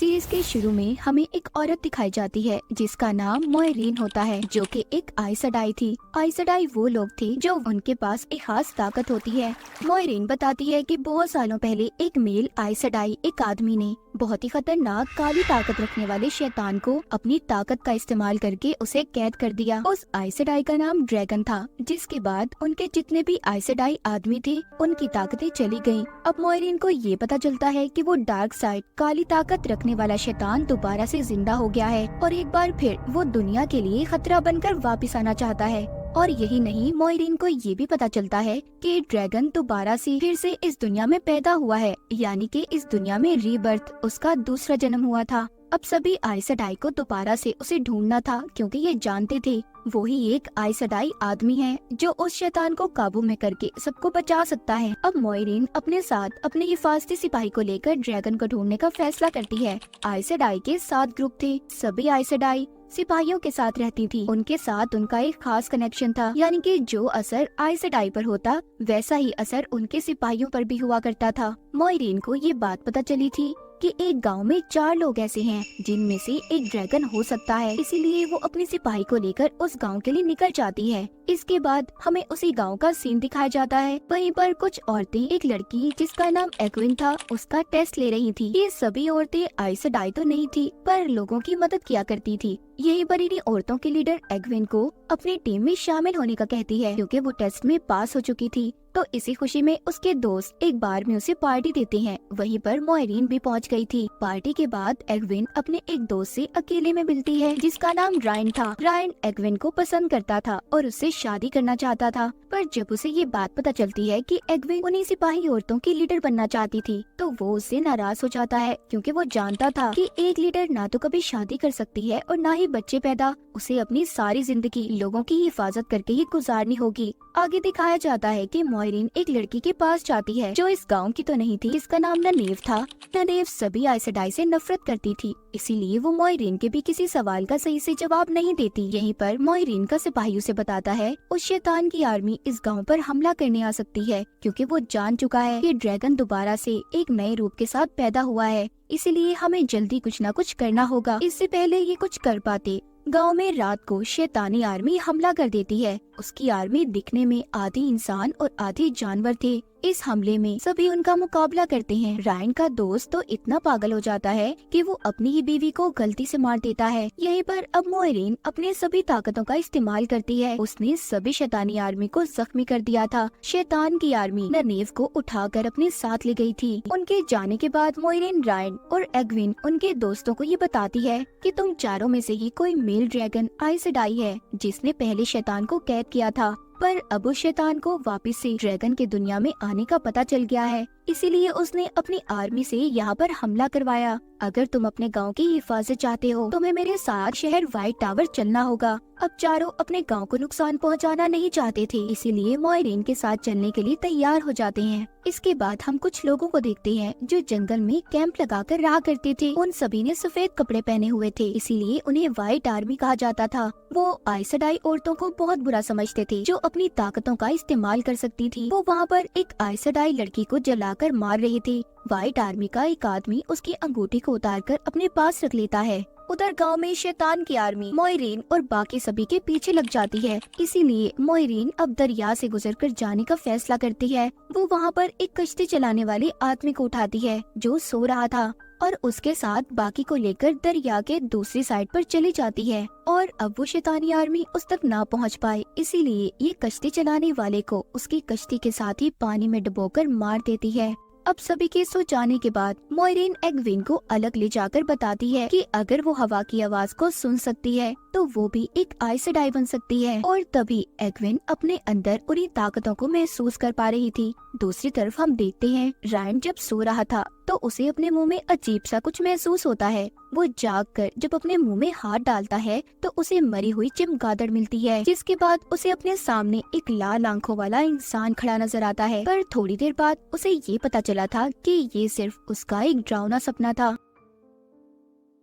Series के शुरू में हमें एक औरत दिखाई जाती है जिसका नाम मोइरीन होता है, जो कि एक आइसडाई थी। आइसडाई वो लोग थे जो उनके पास एक खास ताकत होती है। मोइरीन बताती है कि बहुत सालों पहले एक मेल आइसडाई एक आदमी ने बहुत ही खतरनाक काली ताकत रखने वाले शैतान को अपनी ताकत का इस्तेमाल करके उसे कैद कर दिया। उस आइसडाई का नाम ड्रैगन था, जिसके बाद उनके जितने भी आइसडाई आदमी थे उनकी ताकतें चली गयी। अब मोइरीन को ये पता चलता है कि वो डार्क साइड काली ताकत रखने वाला शैतान दोबारा से जिंदा हो गया है और एक बार फिर वो दुनिया के लिए खतरा बनकर वापस आना चाहता है। और यही नहीं, मोइरीन को ये भी पता चलता है कि ड्रैगन दोबारा से फिर से इस दुनिया में पैदा हुआ है, यानी कि इस दुनिया में रीबर्थ, उसका दूसरा जन्म हुआ था। अब सभी आइसडाई को दोबारा से उसे ढूंढना था, क्योंकि ये जानते थे वो ही एक आइसडाई आदमी है जो उस शैतान को काबू में करके सबको बचा सकता है। अब मोइरीन अपने साथ अपने हिफाजती सिपाही को लेकर ड्रैगन को ढूंढने का फैसला करती है। आइसडाई के 7 ग्रुप थे। सभी आइसडाई सिपाहियों के साथ रहती थी। उनके साथ उनका एक खास कनेक्शन था, यानी कि जो असर आइसडाई पर होता वैसा ही असर उनके सिपाहियों पर भी हुआ करता था। मोइरीन को ये बात पता चली थी कि एक गांव में 4 लोग ऐसे हैं जिनमें से एक ड्रैगन हो सकता है, इसीलिए वो अपनी सिपाही को लेकर उस गांव के लिए निकल जाती है। इसके बाद हमें उसी गांव का सीन दिखाया जाता है। वहीं पर कुछ औरतें एक लड़की जिसका नाम एक्विन था उसका टेस्ट ले रही थी। ये सभी औरतें आइसडाई तो नहीं थी, पर लोगों की मदद किया करती थी। यही पर इन्हीं औरतों की लीडर एक्विन को अपनी टीम में शामिल होने का कहती है, क्योंकि वो टेस्ट में पास हो चुकी थी। तो इसी खुशी में उसके दोस्त एक बार में उसे पार्टी देते हैं। वहीं पर मोइरीन भी पहुंच गई थी। पार्टी के बाद एक्विन अपने एक दोस्त से अकेले में मिलती है जिसका नाम रायन था। रायन एक्विन को पसंद करता था और उससे शादी करना चाहता था, पर जब उसे ये बात पता चलती है कि एक्विन उन्हीं सिपाही औरतों की लीडर बनना चाहती थी, तो वो उससे नाराज हो जाता है, क्योंकि वो जानता था कि एक लीडर ना तो कभी शादी कर सकती है और ना ही बच्चे पैदा। उसे अपनी सारी जिंदगी लोगों की हिफाजत करके ही गुजारनी होगी। आगे दिखाया जाता है कि मोइरीन एक लड़की के पास जाती है जो इस गांव की तो नहीं थी, जिसका नाम ननेव था। ननेव सभी आइसडाई से नफरत करती थी, इसीलिए वो मोइरीन के भी किसी सवाल का सही से जवाब नहीं देती। यहीं पर मोइरीन का सिपाही उसे बताता है उस शैतान की आर्मी इस गांव पर हमला करने आ सकती है, क्योंकि वो जान चुका है कि ड्रैगन दोबारा से एक नए रूप के साथ पैदा हुआ है। इसीलिए हमें जल्दी कुछ न कुछ करना होगा। इससे पहले ये कुछ कर पाते, गांव में रात को शैतानी आर्मी हमला कर देती है। उसकी आर्मी दिखने में आधी इंसान और आधी जानवर थे। इस हमले में सभी उनका मुकाबला करते हैं। रायन का दोस्त तो इतना पागल हो जाता है कि वो अपनी ही बीवी को गलती से मार देता है। यहीं पर अब मोइरीन अपने सभी ताकतों का इस्तेमाल करती है। उसने सभी शैतानी आर्मी को जख्मी कर दिया था। शैतान की आर्मी ननेव को उठाकर अपने साथ ले गई थी। उनके जाने के बाद मोइरीन, रायन और एक्विन उनके दोस्तों को ये बताती है कि तुम चारों में से ही कोई मेल ड्रैगन आइसडाई है जिसने पहले शैतान को कैद किया था, पर अब उस शैतान को वापस से ड्रैगन की दुनिया में आने का पता चल गया है, इसीलिए उसने अपनी आर्मी से यहाँ पर हमला करवाया। अगर तुम अपने गांव की हिफाजत चाहते हो, तुम्हें मेरे साथ शहर व्हाइट टावर चलना होगा। अब चारों अपने गांव को नुकसान पहुंचाना नहीं चाहते थे, इसीलिए मोइरीन के साथ चलने के लिए तैयार हो जाते हैं। इसके बाद हम कुछ लोगों को देखते हैं जो जंगल में कैंप लगाकर रहा करते थे। उन सभी ने सफेद कपड़े पहने हुए थे, इसीलिए उन्हें व्हाइट आर्मी कहा जाता था। वो आइसडाई औरतों को बहुत बुरा समझते थे जो अपनी ताकतों का इस्तेमाल कर सकती थी। वो वहाँ पर एक आइसडाई लड़की को जलाकर मार रहे थे। व्हाइट आर्मी का एक आदमी उसकी अंगूठी को उतारकर अपने पास रख लेता है। उधर गांव में शैतान की आर्मी मोइरीन और बाकी सभी के पीछे लग जाती है, इसीलिए मोइरीन अब दरिया से गुजरकर जाने का फैसला करती है। वो वहाँ पर एक कश्ती चलाने वाले आदमी को उठाती है जो सो रहा था, और उसके साथ बाकी को लेकर दरिया के दूसरी साइड पर चली जाती है। और अब वो शैतानी आर्मी उस तक ना पहुंच पाए, इसीलिए ये कश्ती चलाने वाले को उसकी कश्ती के साथ ही पानी में डुबोकर मार देती है। अब सभी के सो जाने के बाद मोइरीन एक्विन को अलग ले जाकर बताती है कि अगर वो हवा की आवाज को सुन सकती है तो वो भी एक आइसडाई बन सकती है। और तभी एक्विन अपने अंदर उन्हीं ताकतों को महसूस कर पा रही थी। दूसरी तरफ हम देखते हैं रायन जब सो रहा था तो उसे अपने मुंह में अजीब सा कुछ महसूस होता है। वो जागकर जब अपने मुंह में हाथ डालता है तो उसे मरी हुई चमगादड़ मिलती है, जिसके बाद उसे अपने सामने एक लाल आंखों वाला इंसान खड़ा नजर आता है। पर थोड़ी देर बाद उसे ये पता चला था कि ये सिर्फ उसका एक डरावना सपना था।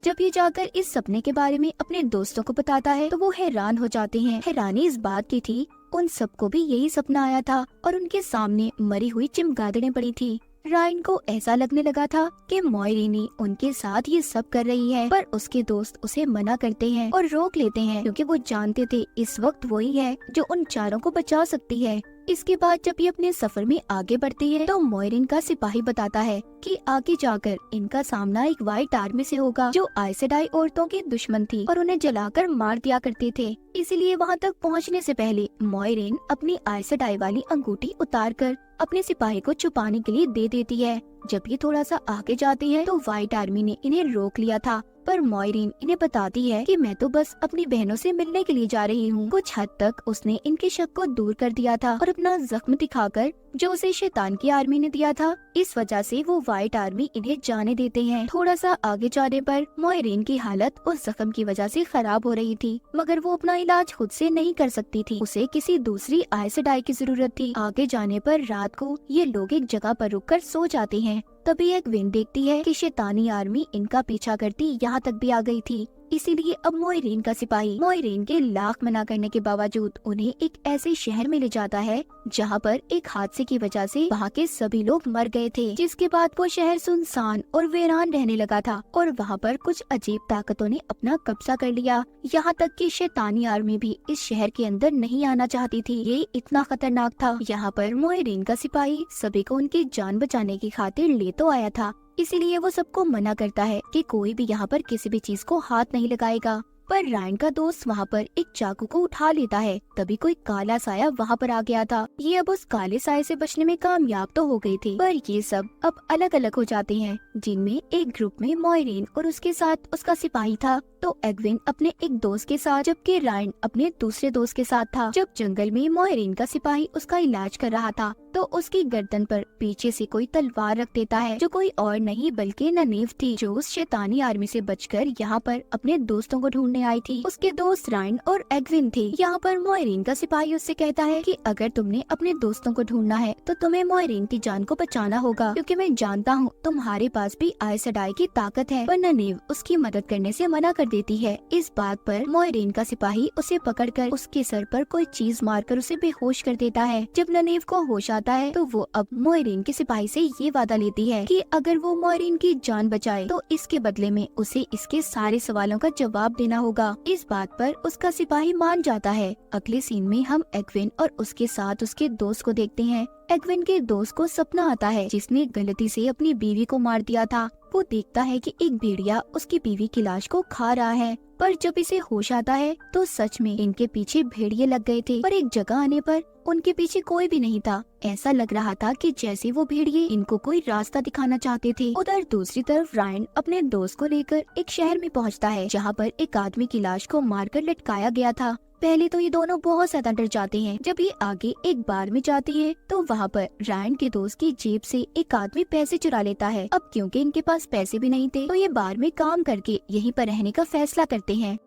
जब ये जाकर इस सपने के बारे में अपने दोस्तों को बताता है तो वो हैरान हो जाते हैं। हैरानी इस बात की थी उन सबको भी यही सपना आया था और उनके सामने मरी हुई चमगादड़ें पड़ी थी। रायन को ऐसा लगने लगा था कि मॉयरीन ही उनके साथ ये सब कर रही है, पर उसके दोस्त उसे मना करते हैं और रोक लेते हैं क्योंकि वो जानते थे इस वक्त वही है जो उन चारों को बचा सकती है। इसके बाद जब ये अपने सफर में आगे बढ़ती है तो मॉयरीन का सिपाही बताता है कि आगे जाकर इनका सामना एक व्हाइट आर्मी से होगा जो आइस सेडाई औरतों की दुश्मन थी और उन्हें जलाकर मार दिया करते थे। इसीलिए वहाँ तक पहुँचने से पहले मॉयरीन अपनी आइस सेडाई वाली अंगूठी उतारकर अपने सिपाही को छुपाने के लिए दे देती है। जब ये थोड़ा सा आगे जाते हैं तो व्हाइट आर्मी ने इन्हें रोक लिया था, पर मॉयरीन इन्हें बताती है कि मैं तो बस अपनी बहनों से मिलने के लिए जा रही हूँ। कुछ हद तक उसने इनके शक को दूर कर दिया था और अपना जख्म दिखाकर जो उसे शैतान की आर्मी ने दिया था, इस वजह से वो व्हाइट आर्मी इन्हें जाने देते हैं। थोड़ा सा आगे जाने पर मॉयरीन की हालत उस जख्म की वजह से खराब हो रही थी, मगर वो अपना इलाज खुद से नहीं कर सकती थी। उसे किसी दूसरी आइस सेडाई की जरूरत थी। आगे जाने पर रात को ये लोग एक जगह पर रुककर सो जाते हैं। तभी एक विंड देखती है कि शैतानी आर्मी इनका पीछा करती यहाँ तक भी आ गई थी। इसीलिए अब मॉयरीन का सिपाही मॉयरीन के लाख मना करने के बावजूद उन्हें एक ऐसे शहर में ले जाता है जहाँ पर एक हादसे की वजह से वहाँ के सभी लोग मर गए थे, जिसके बाद वो शहर सुनसान और वीरान रहने लगा था और वहाँ पर कुछ अजीब ताकतों ने अपना कब्जा कर लिया। यहाँ तक कि शैतानी आर्मी भी इस शहर के अंदर नहीं आना चाहती थी। ये इतना खतरनाक था। यहाँ पर मॉयरीन का सिपाही सभी को उनकी जान बचाने की खातिर ले तो आया था, इसीलिए वो सबको मना करता है कि कोई भी यहाँ पर किसी भी चीज को हाथ नहीं लगाएगा। पर रायन का दोस्त वहाँ पर एक चाकू को उठा लेता है। तभी कोई काला साया वहाँ पर आ गया था। ये अब उस काले साये से बचने में कामयाब तो हो गई थी, पर ये सब अब अलग अलग हो जाते हैं, जिनमें एक ग्रुप में मॉयरीन और उसके साथ उसका सिपाही था, तो एग्विन अपने एक दोस्त के साथ, जबकि रायन अपने दूसरे दोस्त के साथ था। जब जंगल में मॉयरीन का सिपाही उसका इलाज कर रहा था तो उसकी गर्दन पर पीछे से कोई तलवार रख देता है, जो कोई और नहीं बल्कि ननीव थी, जो उस शैतानी आर्मी से बचकर यहाँ पर अपने दोस्तों को ढूंढने आई थी। उसके दोस्त रायन और एग्विन थे। यहाँ पर मॉयरीन का सिपाही उससे कहता है कि अगर तुमने अपने दोस्तों को ढूंढना है तो तुम्हें मॉयरीन की जान को बचाना होगा, क्योंकि मैं जानता हूँ तुम्हारे पास भी आइस सेडाई की ताकत है। पर ननीव उसकी मदद करने से मना कर देती है। इस बात पर मॉयरीन का सिपाही उसे पकड़कर उसके सर पर कोई चीज मारकर उसे बेहोश कर देता है। जब ननीव को होश आता है तो वो अब मॉयरीन के सिपाही से ये वादा लेती है कि अगर वो मॉयरीन की जान बचाए तो इसके बदले में उसे इसके सारे सवालों का जवाब देना होगा। इस बात पर उसका सिपाही मान जाता है। अगले सीन में हम एग्विन और उसके साथ उसके दोस्त को देखते हैं। एग्विन के दोस्त को सपना आता है जिसने गलती से अपनी बीवी को मार दिया था। वो देखता है कि एक भेड़िया उसकी बीवी की लाश को खा रहा है, पर जब इसे होश आता है तो सच में इनके पीछे भेड़िए लग गए थे। पर एक जगह आने पर उनके पीछे कोई भी नहीं था। ऐसा लग रहा था कि जैसे वो भेड़िए इनको कोई रास्ता दिखाना चाहते थे। उधर दूसरी तरफ रायन अपने दोस्त को लेकर एक शहर में पहुंचता है जहां पर एक आदमी की लाश को मारकर लटकाया गया था। पहले तो ये दोनों बहुत ज्यादा डर जाते हैं। जब ये आगे एक बार में जाती है तो वहाँ पर रायन के दोस्त की जेब से एक आदमी पैसे चुरा लेता है। अब क्योंकि इनके पास पैसे भी नहीं थे तो ये बार में काम करके यहीं पर रहने का फैसला करते हैं।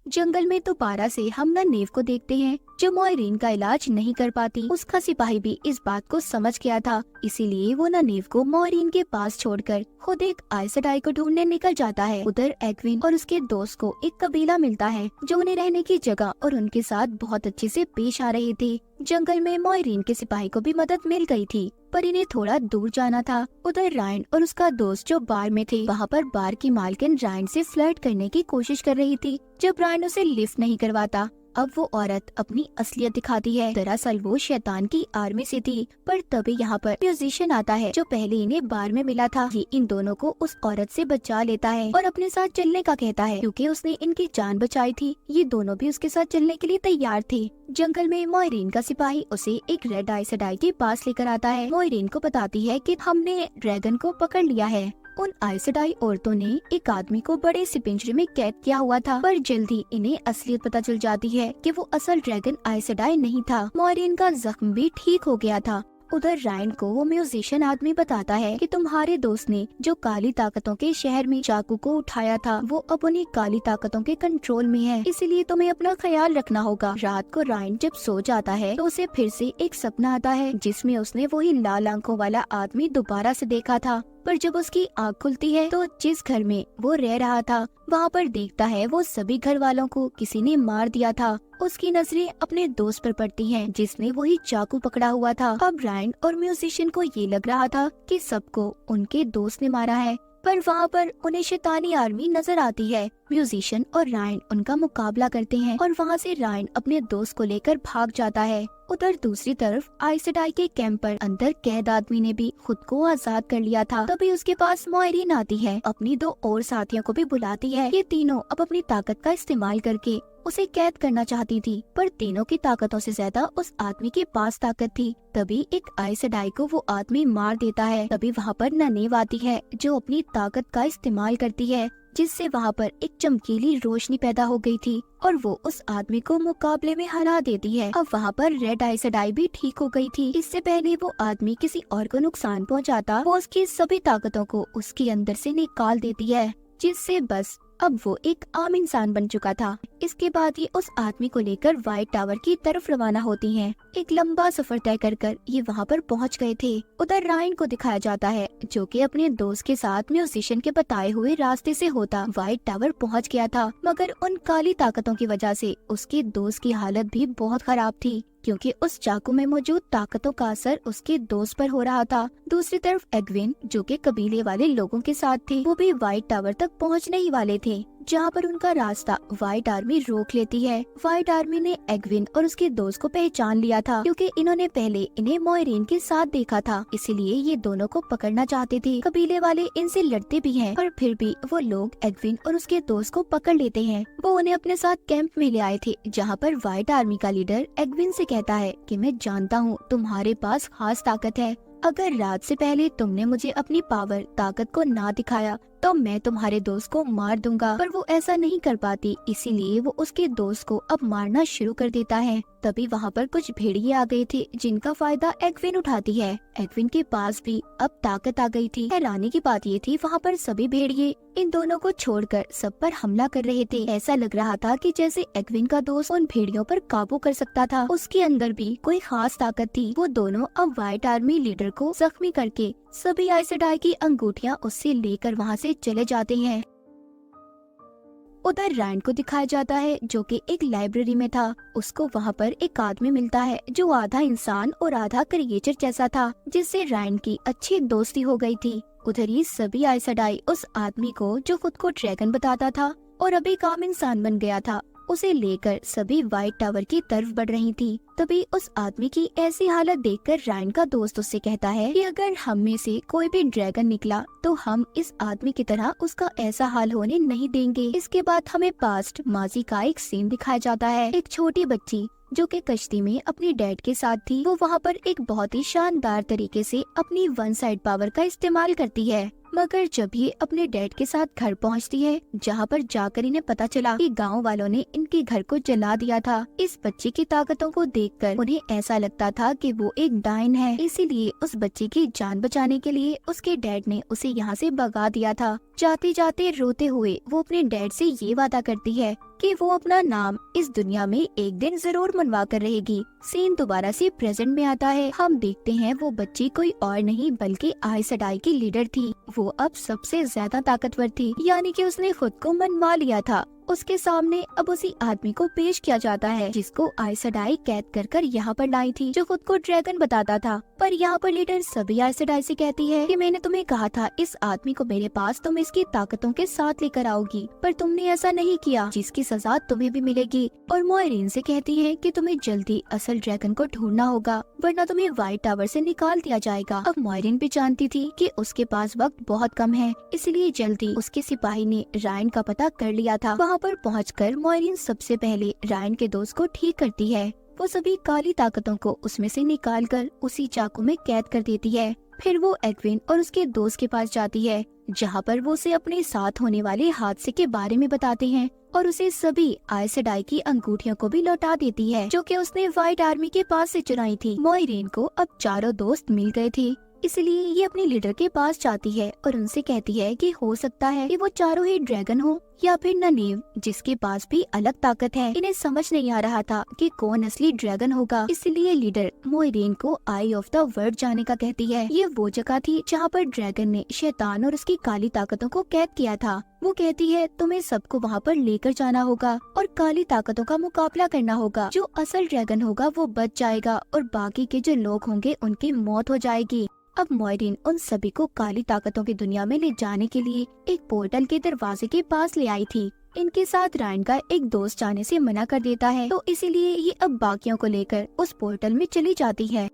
जंगल में दोबारा से हम ननीव को देखते हैं जो मॉयरीन का इलाज नहीं कर पाती। उसका सिपाही भी इस बात को समझ गया था, इसीलिए वो ननीव को मॉयरीन के पास छोड़कर खुद एक आइस सेडाई को ढूंढने निकल जाता है। उधर एग्विन और उसके दोस्त को एक कबीला मिलता है जो उन्हें रहने की जगह और उनके साथ बहुत अच्छे से पेश आ रहे थे। जंगल में मॉयरीन के सिपाही को भी मदद मिल गई थी, पर इन्हें थोड़ा दूर जाना था। उधर रायन और उसका दोस्त जो बार में थे, वहाँ पर बार की मालकिन रायन से फ्लर्ट करने की कोशिश कर रही थी। जब रायन उसे लिफ्ट नहीं करवाता, अब वो औरत अपनी असलियत दिखाती है। दरअसल वो शैतान की आर्मी से थी। पर तभी यहाँ पर म्यूजिशियन आता है जो पहले इन्हें बार में मिला था। ये इन दोनों को उस औरत से बचा लेता है और अपने साथ चलने का कहता है, क्योंकि उसने इनकी जान बचाई थी। ये दोनों भी उसके साथ चलने के लिए तैयार थे। जंगल में मॉयरीन का सिपाही उसे एक रेड आइस सेडाई के पास लेकर आता है। मॉयरीन को बताती है कि हमने ड्रैगन को पकड़ लिया है। उन आइस सेडाई औरतों ने एक आदमी को बड़े से पिंजरे में कैद किया हुआ था, पर जल्दी इन्हें असलियत पता चल जाती है कि वो असल ड्रैगन आइस सेडाई नहीं था। मॉयरीन का जख्म भी ठीक हो गया था। उधर रायन को वो म्यूजिशियन आदमी बताता है कि तुम्हारे दोस्त ने जो काली ताकतों के शहर में चाकू को उठाया था, वो अब उन्हीं काली ताकतों के कंट्रोल में है, इसलिए तुम्हें अपना ख्याल रखना होगा। रात को रायन जब सो जाता है तो उसे फिर से एक सपना आता है जिसमें उसने वही लाल आंखों वाला आदमी दोबारा से देखा था। पर जब उसकी आँख खुलती है तो जिस घर में वो रह रहा था वहाँ पर देखता है वो सभी घर वालों को किसी ने मार दिया था। उसकी नजरें अपने दोस्त पर पड़ती हैं, जिसने वही चाकू पकड़ा हुआ था। अब रायन और म्यूजिशियन को ये लग रहा था कि सबको उनके दोस्त ने मारा है, पर वहाँ पर उन्हें शैतानी आर्मी नजर आती है। म्यूजिशियन और रायन उनका मुकाबला करते हैं और वहाँ से रायन अपने दोस्त को लेकर भाग जाता है। उधर दूसरी तरफ आइसडाई के कैंप पर अंदर कैद आदमी ने भी खुद को आजाद कर लिया था। तभी उसके पास मोइरीन आती है, अपनी 2 और साथियों को भी बुलाती है। ये तीनों अब अपनी ताकत का इस्तेमाल करके उसे कैद करना चाहती थी, पर तीनों की ताकतों से ज्यादा उस आदमी के पास ताकत थी। तभी एक आइसडाई को वो आदमी मार देता है। तभी वहाँ पर ननेव आती है, जो अपनी ताकत का इस्तेमाल करती है, जिससे वहाँ पर एक चमकीली रोशनी पैदा हो गई थी और वो उस आदमी को मुकाबले में हरा देती है। अब वहाँ पर रेड आइसडाई भी ठीक हो गई थी। इससे पहले वो आदमी किसी और को नुकसान पहुँचाता, वो उसकी सभी ताकतों को उसके अंदर से निकाल देती है, जिससे बस अब वो एक आम इंसान बन चुका था। इसके बाद ये उस आदमी को लेकर व्हाइट टावर की तरफ रवाना होती हैं। एक लंबा सफर तय कर ये वहाँ पर पहुँच गए थे। उधर रायन को दिखाया जाता है, जो कि अपने दोस्त के साथ म्यूजिशियन के बताए हुए रास्ते से होता व्हाइट टावर पहुँच गया था, मगर उन काली ताकतों की वजह से उसके दोस्त की हालत भी बहुत खराब थी, क्योंकि उस चाकू में मौजूद ताकतों का असर उसके दोस्त पर हो रहा था। दूसरी तरफ एग्विन, जो कि कबीले वाले लोगों के साथ थे, वो भी व्हाइट टावर तक पहुंचने ही वाले थे, जहां पर उनका रास्ता व्हाइट आर्मी रोक लेती है। व्हाइट आर्मी ने एग्विन और उसके दोस्त को पहचान लिया था, क्योंकि इन्होंने पहले इन्हें मोइरीन के साथ देखा था, इसीलिए ये दोनों को पकड़ना चाहते थे। कबीले वाले इनसे लड़ते भी हैं, पर फिर भी वो लोग एग्विन और उसके दोस्त को पकड़ लेते हैं। वो उन्हें अपने साथ कैंप में ले आए थे, जहाँ पर व्हाइट आर्मी का लीडर एग्विन से कहता है कि मैं जानता हूँ तुम्हारे पास खास ताकत है, अगर रात से पहले तुमने मुझे अपनी पावर ताकत को ना दिखाया तो मैं तुम्हारे दोस्त को मार दूंगा। पर वो ऐसा नहीं कर पाती, इसीलिए वो उसके दोस्त को अब मारना शुरू कर देता है। तभी वहाँ पर कुछ भेड़िए आ गए थे, जिनका फायदा एग्विन उठाती है। एग्विन के पास भी अब ताकत आ गई थी। हैरानी की बात ये थी, वहाँ पर सभी भेड़िए इन दोनों को छोड़कर सब पर हमला कर रहे थे। ऐसा लग रहा था कि जैसे एग्विन का दोस्त उन भेड़ियों पर काबू कर सकता था, उसके अंदर भी कोई खास ताकत थी। वो दोनों अब व्हाइट आर्मी लीडर को जख्मी करके सभी आइसडाई की अंगूठियां उससे लेकर वहाँ से चले जाते हैं। उधर रायन को दिखाया जाता है, जो कि एक लाइब्रेरी में था। उसको वहाँ पर एक आदमी मिलता है, जो आधा इंसान और आधा क्रिएचर जैसा था, जिससे रायन की अच्छी दोस्ती हो गई थी। उधर ही सभी आइसडाई उस आदमी को, जो खुद को ड्रैगन बताता था और अभी काम इंसान बन गया था, उसे लेकर सभी व्हाइट टावर की तरफ बढ़ रही थी। तभी उस आदमी की ऐसी हालत देखकर रायन का दोस्त उससे कहता है कि अगर हम में से कोई भी ड्रैगन निकला तो हम इस आदमी की तरह उसका ऐसा हाल होने नहीं देंगे। इसके बाद हमें पास्ट माजी का एक सीन दिखाया जाता है। एक छोटी बच्ची, जो कि कश्ती में अपने डैड के साथ थी, वो वहाँ पर एक बहुत ही शानदार तरीके से अपनी वन साइड पावर का इस्तेमाल करती है। मगर जब ये अपने डैड के साथ घर पहुँचती है, जहाँ पर जाकर इन्हें पता चला कि गांव वालों ने इनके घर को जला दिया था। इस बच्ची की ताकतों को देखकर उन्हें ऐसा लगता था कि वो एक डायन है, इसीलिए उस बच्ची की जान बचाने के लिए उसके डैड ने उसे यहाँ से भगा दिया था। जाते जाते रोते हुए वो अपने डैड से ये वादा करती है कि वो अपना नाम इस दुनिया में एक दिन जरूर मनवा कर रहेगी। सीन दोबारा से प्रेजेंट में आता है। हम देखते हैं वो बच्ची कोई और नहीं बल्कि आइसडाई की लीडर थी। वो अब सबसे ज्यादा ताकतवर थी, यानी कि उसने खुद को मनवा लिया था। उसके सामने अब उसी आदमी को पेश किया जाता है, जिसको आइसडाई कैद कर यहाँ पर लाई थी, जो खुद को ड्रैगन बताता था। पर यहाँ पर लीडर सभी आइसडाई से कहती है कि मैंने तुम्हें कहा था इस आदमी को मेरे पास तुम इसकी ताकतों के साथ लेकर आओगी, पर तुमने ऐसा नहीं किया, जिसकी सजा तुम्हें भी मिलेगी। और मोइरीन से कहती है कि तुम्हें जल्दी असल ड्रैगन को ढूंढना होगा, वरना तुम्हें व्हाइट टावर से निकाल दिया जाएगा। अब मोइरीन भी जानती थी कि उसके पास वक्त बहुत कम है, इसलिए जल्दी उसके सिपाही ने रायन का पता कर लिया था। वहाँ पर पहुंचकर मोइरीन सबसे पहले रायन के दोस्त को ठीक करती है। वो सभी काली ताकतों को उसमें से निकालकर उसी चाकू में कैद कर देती है। फिर वो एग्विन और उसके दोस्त के पास जाती है, जहाँ पर वो उसे अपने साथ होने वाले हादसे के बारे में बताते हैं और उसे सभी आइसडाई की अंगूठियों को भी लौटा देती है, जो कि उसने व्हाइट आर्मी के पास से चुराई थी। मोइरीन को अब चारों दोस्त मिल गए थे, इसलिए ये अपने लीडर के पास जाती है और उनसे कहती है कि हो सकता है कि वो चारों ही ड्रैगन हो या फिर ननेव जिसके पास भी अलग ताकत है। इन्हें समझ नहीं आ रहा था कि कौन असली ड्रैगन होगा, इसलिए लीडर मोइरीन को आई ऑफ द वर्ल्ड जाने का कहती है। ये वो जगह थी जहाँ पर ड्रैगन ने शैतान और उसकी काली ताकतों को कैद किया था। वो कहती है तुम्हें सबको वहाँ पर लेकर जाना होगा और काली ताकतों का मुकाबला करना होगा। जो असल ड्रैगन होगा वो बच जाएगा और बाकी के जो लोग होंगे उनकी मौत हो जाएगी। अब मोइरीन उन सभी को काली ताकतों की दुनिया में ले जाने के लिए एक पोर्टल के दरवाजे के पास ले आई थी। इनके साथ रायन का एक दोस्त जाने से मना कर देता है, तो इसीलिए ये अब बाकियों को लेकर उस पोर्टल में चली जाती है।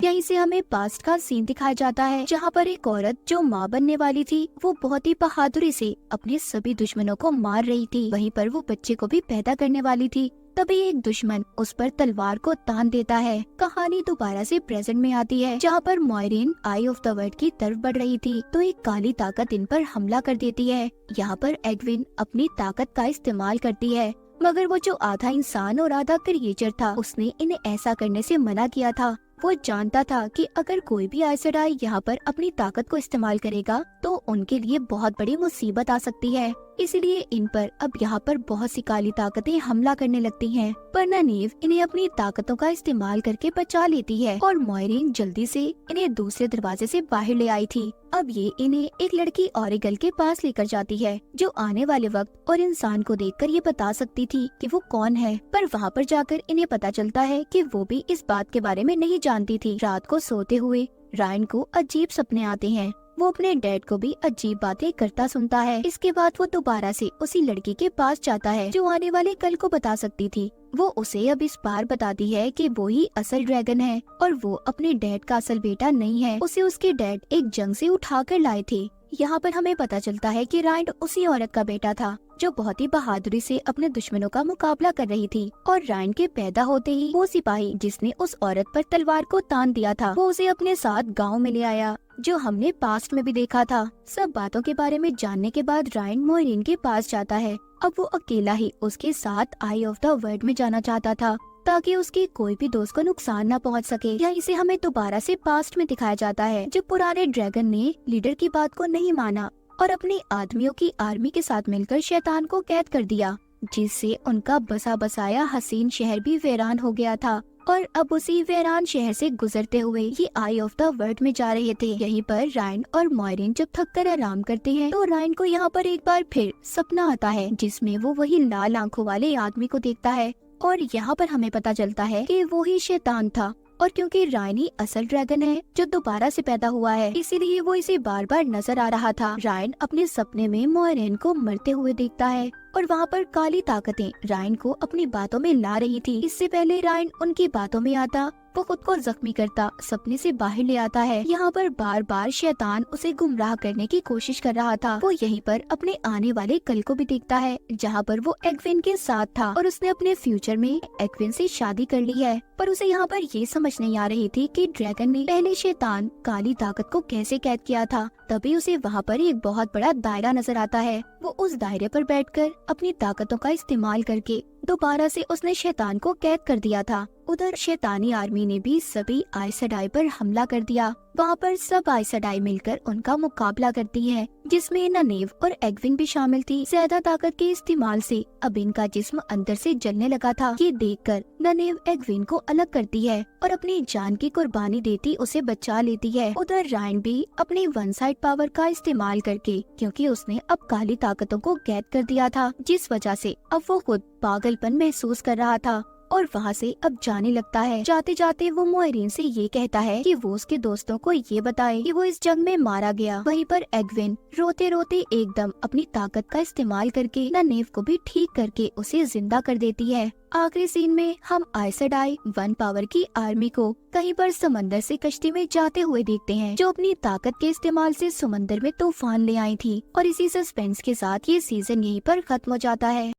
यहीं से हमें पास्ट का सीन दिखाया जाता है, जहाँ पर एक औरत जो माँ बनने वाली थी वो बहुत ही बहादुरी से अपने सभी दुश्मनों को मार रही थी। वहीं पर वो बच्चे को भी पैदा करने वाली थी। तभी एक दुश्मन उस पर तलवार को तान देता है। कहानी दोबारा से प्रेजेंट में आती है, जहाँ पर मोइरीन आई ऑफ द वर्ल्ड की तरफ बढ़ रही थी, तो एक काली ताकत इन पर हमला कर देती है। यहाँ पर एग्विन अपनी ताकत का इस्तेमाल करती है, मगर वो जो आधा इंसान और आधा क्रिएचर था उसने इन्हें ऐसा करने से मना किया था। वो जानता था कि अगर कोई भी आइस सेडाई यहाँ पर अपनी ताकत को इस्तेमाल करेगा तो उनके लिए बहुत बड़ी मुसीबत आ सकती है। इसलिए इन पर अब यहाँ पर बहुत सी काली ताकतें हमला करने लगती हैं। पर ननेव इन्हें अपनी ताकतों का इस्तेमाल करके बचा लेती है और मोइरीन जल्दी से इन्हें दूसरे दरवाजे से बाहर ले आई थी। अब ये इन्हें एक लड़की ऑरिगल के पास लेकर जाती है, जो आने वाले वक्त और इंसान को देखकर ये बता सकती थी कि वो कौन है। पर वहाँ पर जाकर इन्हें पता चलता है कि वो भी इस बात के बारे में नहीं जानती थी। रात को सोते हुए रायन को अजीब सपने आते हैं। वो अपने डैड को भी अजीब बातें करता सुनता है। इसके बाद वो दोबारा से उसी लड़की के पास जाता है जो आने वाले कल को बता सकती थी। वो उसे अब इस बार बताती है कि वो ही असल ड्रैगन है और वो अपने डैड का असल बेटा नहीं है। उसे उसके डैड एक जंग से उठा कर लाए थे। यहाँ पर हमें पता चलता है कि रायन उसी औरत का बेटा था जो बहुत ही बहादुरी से अपने दुश्मनों का मुकाबला कर रही थी। और रायन के पैदा होते ही वो सिपाही जिसने उस औरत पर तलवार को तान दिया था वो उसे अपने साथ गांव में ले आया, जो हमने पास्ट में भी देखा था। सब बातों के बारे में जानने के बाद रायन मोइरीन के पास जाता है। अब वो अकेला ही उसके साथ आई ऑफ द वर्ल्ड में जाना चाहता था, ताकि उसके कोई भी दोस्त को नुकसान न पहुंच सके। या इसे हमें दोबारा से पास्ट में दिखाया जाता है, जब पुराने ड्रैगन ने लीडर की बात को नहीं माना और अपने आदमियों की आर्मी के साथ मिलकर शैतान को कैद कर दिया, जिससे उनका बसा बसाया हसीन शहर भी वीरान हो गया था। और अब उसी वीरान शहर से गुजरते हुए ये आई ऑफ द वर्ल्ड में जा रहे थे। यहीं पर रायन और मोइरीन जब थक कर आराम करते हैं तो रायन को यहाँ पर एक बार फिर सपना आता है, जिसमें वो वही लाल आंखों वाले आदमी को देखता है। और यहाँ पर हमें पता चलता है कि वो ही शैतान था। और क्योंकि रायन ही असल ड्रैगन है जो दोबारा से पैदा हुआ है, इसीलिए वो इसे बार बार नजर आ रहा था। रायन अपने सपने में मोइरीन को मरते हुए देखता है और वहाँ पर काली ताकतें रायन को अपनी बातों में ला रही थी। इससे पहले रायन उनकी बातों में आता, वो खुद को जख्मी करता सपने से बाहर ले आता है। यहाँ पर बार बार शैतान उसे गुमराह करने की कोशिश कर रहा था। वो यहीं पर अपने आने वाले कल को भी देखता है, जहाँ पर वो एग्विन के साथ था और उसने अपने फ्यूचर में एग्विन से शादी कर ली है। पर उसे यहाँ पर ये समझ नहीं आ रही थी कि ड्रैगन ने पहले शैतान काली ताकत को कैसे कैद किया था। तभी उसे वहाँ पर एक बहुत बड़ा दायरा नजर आता है। वो उस दायरे पर बैठकर अपनी ताकतों का इस्तेमाल करके दोबारा से उसने शैतान को कैद कर दिया था। उधर शैतानी आर्मी ने भी सभी आइस सेडाई पर हमला कर दिया। वहाँ पर सब आइस सेडाई मिलकर उनका मुकाबला करती है, जिसमें ननेव और एग्विन भी शामिल थी। ज्यादा ताकत के इस्तेमाल से अब इनका जिस्म अंदर से जलने लगा था। ये देखकर ननेव एग्विन को अलग करती है और अपनी जान की कुर्बानी देती उसे बचा लेती है। उधर रायन भी अपनी वन साइड पावर का इस्तेमाल करके, क्योंकि उसने अब काली ताकतों को कैद कर दिया था, जिस वजह से अब वो खुद पागलपन महसूस कर रहा था और वहाँ से अब जाने लगता है। जाते जाते वो मोइरीन से ये कहता है कि वो उसके दोस्तों को ये बताए कि वो इस जंग में मारा गया। वहीं पर एग्विन रोते रोते एकदम अपनी ताकत का इस्तेमाल करके ननेव को भी ठीक करके उसे जिंदा कर देती है। आखिरी सीन में हम आइस सेडाई वन पावर की आर्मी को कहीं पर समंदर से कश्ती में जाते हुए देखते हैं, जो अपनी ताकत के इस्तेमाल से समंदर में तूफान ले आई थी। और इसी सस्पेंस के साथ ये सीजन यहीं पर खत्म हो जाता है।